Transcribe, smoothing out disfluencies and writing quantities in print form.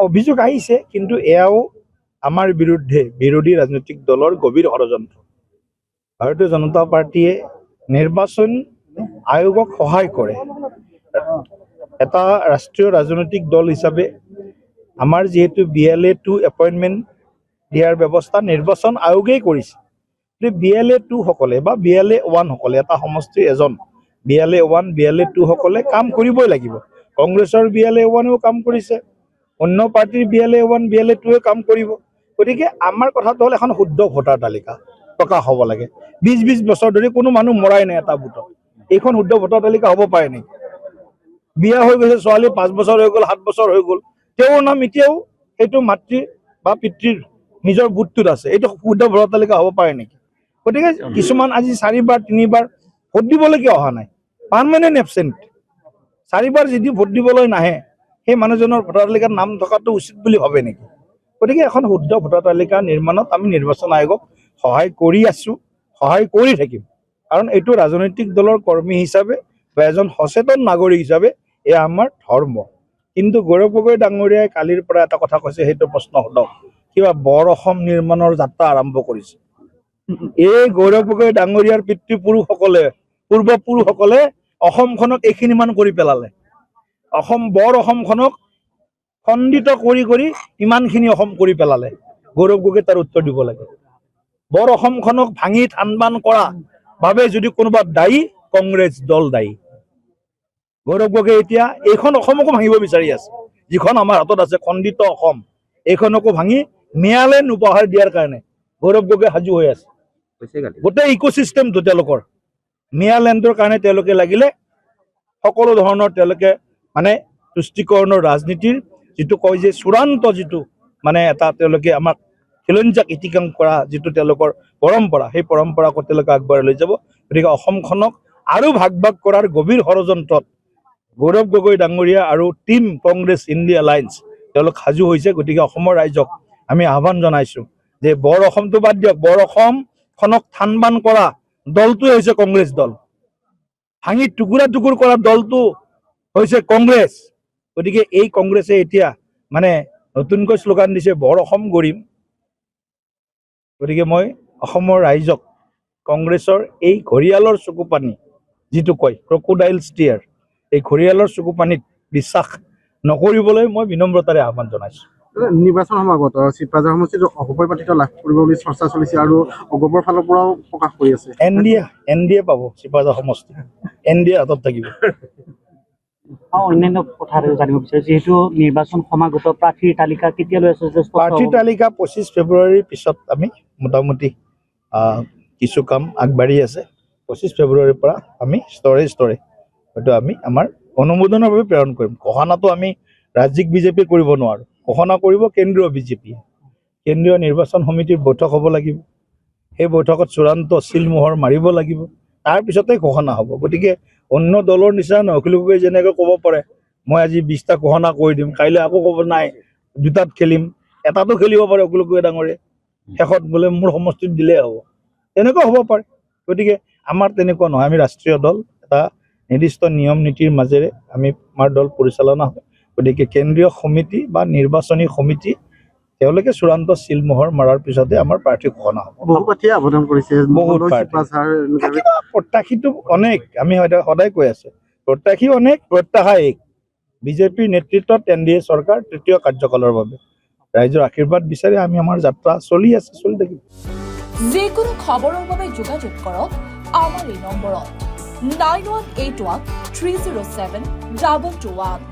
অভিযোগ আহিছে, কিন্তু এয়াও আমাৰ বিৰুদ্ধে বিৰোধী ৰাজনৈতিক দলৰ গভীৰ ষড়যন্ত্ৰ। ভাৰতীয় জনতা পাৰ্টীয়ে নিৰ্বাচন আয়োগক সহায় কৰে। এটা ৰাষ্ট্ৰীয় ৰাজনৈতিক দল হিচাপে আমাৰ যিহেতু BLA2 এপইণ্টমেণ্ট দিয়াৰ ব্যৱস্থা নিৰ্বাচন আয়োগেই কৰিছে। BLA2 সকলে বা BLA1 সকলে এটা সমষ্টিৰ এজন BLA1 BLA2 সকলে কাম কৰিবই লাগিব। কংগ্ৰেছৰ BLA1ও কাম কৰিছে, অন্য পাৰ্টিৰ BLA1 BLA2ও কাম কৰিব। গতিকে আমাৰ কথাটো হ'ল এখন শুদ্ধ ভোটাৰ তালিকা প্ৰকাশ হ'ব লাগে। 20 বছৰ ধৰি কোনো মানুহ মৰাই নাই এটা ভোটত। এইখন শুদ্ধ ভোটাৰ তালিকা হ'ব পাৰে নেকি? বিয়া হৈ গৈছে ছোৱালী, 5 বছৰ হৈ গ'ল, 7 বছৰ হৈ গ'ল, তেওঁৰ নাম এতিয়াও সেইটো মাতৃ বা পিতৃৰ নিজৰ বুথটোত আছে। এইটো শুদ্ধ ভোটাৰ তালিকা হ'ব পাৰে নেকি? গতিকে কিছুমান আজি 4বাৰ 3বাৰ ভোট দিবলৈকে অহা নাই, পাৰ্মানেণ্ট এবচেণ্ট। 4বাৰ যদি ভোট দিবলৈ নাহে, সেই মানুহজনৰ ভোটাৰ তালিকাত নাম থকাটো উচিত বুলি ভাবে নেকি? গতিকে এখন শুদ্ধ ভোটাৰ তালিকা নিৰ্মাণত আমি নিৰ্বাচন আয়োগক সহায় কৰি আছোঁ, সহায় কৰি থাকিম। কাৰণ এইটো ৰাজনৈতিক দলৰ কৰ্মী হিচাপে বা এজন সচেতন নাগৰিক হিচাপে এয়া আমাৰ ধৰ্ম। কিন্তু গৌৰৱ গগৈ ডাঙৰীয়াই কালিৰ পৰা এটা কথা কৈছে, সেইটো প্ৰশ্ন সোধক, কিবা বৰ অসম নিৰ্মাণৰ যাত্ৰা আৰম্ভ কৰিছে। এই গৌৰৱ গগৈ ডাঙৰীয়াৰ পূৰ্বপুৰুষসকলে অসমখনক এইখিনিমান কৰি পেলালে। বৰ অসমখনক খণ্ডিত কৰি কৰি ইমানখিনি অসম কৰি পেলালে। গৌৰৱ গগৈ তাৰ উত্তৰ দিব লাগে। বৰ অসমখনক ভাঙি থান-বান কৰা বাবে যদি কোনোবা দায়ী, কংগ্ৰেছ দল দায়ী। গৌৰৱ গগৈ এতিয়া এইখন অসমকো ভাঙিব বিচাৰি আছে, যিখন আমাৰ হাতত আছে খণ্ডিত অসম। এইখনকো ভাঙি ন্যায়ালয় উপহাৰ দিয়াৰ কাৰণে গৌৰৱ গগৈ সাজু হৈ আছে। গোটেই ইক'চিষ্টেমটো তেওঁলোকৰ ন্যায়ালয়ৰ কাৰণে তেওঁলোকে লাগিলে সকলো ধৰণৰ তেওঁলোকে মানে তুষ্টিকৰণৰ ৰাজনীতিৰ যিটো কয় যে চূড়ান্ত যিটো মানে এটা তেওঁলোকে আমাক খিলঞ্জাক ইতিকাং কৰা যিটো তেওঁলোকৰ পৰম্পৰা, সেই পৰম্পৰাকো তেওঁলোকে আগবঢ়াই লৈ যাব। গতিকে অসমখনক আৰু ভাগ কৰাৰ গভীৰ ষড়যন্ত্ৰত গৌৰৱ গগৈ ডাঙৰীয়া আৰু টিম কংগ্ৰেছ ইণ্ডিয়া এলায়েন্স তেওঁলোক সাজু হৈছে। গতিকে অসমৰ ৰাইজক আমি আহ্বান জনাইছোঁ যে বৰ অসমটো বাদ দিয়ক, বৰ অসমখনক থান-বান কৰা দলটোৱে হৈছে কংগ্ৰেছ দল, ভাঙি টুকুৰা টুকুৰ কৰা দলটো হৈছে কংগ্ৰেছ। গতিকে এই কংগ্ৰেছে এতিয়া মানে নতুনকৈ শ্লোগান দিছে বৰ অসম গঢ়িম। গতিকে মই অসমৰ ৰাইজক কংগ্ৰেছৰ এই ঘৰিয়ালৰ চকুপানী যিটো কয় ক্ৰকোডাইল ষ্টিয়াৰ, এই ঘৰিয়ালৰ চকুপানীত বিশ্বাস নকৰিবলৈ মই বিনম্ৰতাৰে আহ্বান জনাইছোঁ। নিৰ্বাচন সমাগত চিপাঝাৰ সমষ্টিত অগপৰ প্ৰাৰ্থিত্ব লাভ কৰিব বুলি চৰ্চা চলিছে আৰু অগপৰ ফালৰ পৰাও প্ৰকাশ কৰি আছে। NDA পাব চিপাঝাৰ সমষ্টি, NDA হাতত থাকিব। অন্যান্য কথা জানিব বিচাৰিছোঁ, যিহেতু নিৰ্বাচন সমাগত প্ৰাৰ্থীৰ তালিকা কেতিয়ালৈ আছে? প্ৰাৰ্থীৰ তালিকা 25 ফেব্ৰুৱাৰীৰ পিছত আমি মোটামুটি কিছু কাম আগবাঢ়ি আছে। 25 ফেব্ৰুৱাৰীৰ পৰা আমি স্তৰে হয়তো আমি আমাৰ অনুমোদনৰ বাবে প্ৰেৰণ কৰিম। ঘোষণাটো আমি ৰাজ্যিক বিজেপি কৰিব নোৱাৰোঁ, ঘোষণা কৰিব কেন্দ্ৰীয় বিজেপি। কেন্দ্ৰীয় নিৰ্বাচন সমিতিৰ বৈঠক হ'ব লাগিব, সেই বৈঠকত চূড়ান্ত চিলমোহৰ মাৰিব লাগিব, তাৰপিছতে ঘোষণা হ'ব। গতিকে অন্য দলৰ নিচিনা অখিল গগৈ যেনেকৈ ক'ব পাৰে মই আজি 20টা ঘোষণা কৰি দিম, কাইলৈ আকৌ ক'ব নাই 2টাত খেলিম, এটাতো খেলিব পাৰে অখিল গগৈ ডাঙৰে, শেষত বোলে মোৰ সমষ্টিত দিলেই হ'ব, তেনেকুৱা হ'ব পাৰে। গতিকে আমাৰ তেনেকুৱা নহয়, আমি ৰাষ্ট্ৰীয় দল, এটা নিৰ্দিষ্ট নিয়ম নীতিৰ মাজেৰে আমাৰ দল পৰিচালনা হয়। গতিকে কেন্দ্ৰীয় সমিতি বা নিৰ্বাচনী সমিতি তেওঁলোকে চূড়ান্ত চিলমোহৰ মাৰাৰ পিছতে আমাৰ প্ৰাৰ্থী ঘোষণা হ'ব। বহু প্ৰাৰ্থীয়ে আবেদন কৰিছে, বহুত প্ৰত্যাশীটো অনেক, আমি সদায় কৈ আছোঁ প্ৰত্যাশী অনেক, প্ৰত্যাশা এক। বিজেপিৰ নেতৃত্বত NDA চৰকাৰ 3য় কাৰ্যকালৰ বাবে ৰাইজৰ আশীৰ্বাদ বিচাৰি আমি আমাৰ যাত্ৰা চলি আছে, চলি থাকিব। যিকোনো খবৰৰ বাবে যোগাযোগ কৰক আমাৰ এই নম্বৰত 9181 307 2221।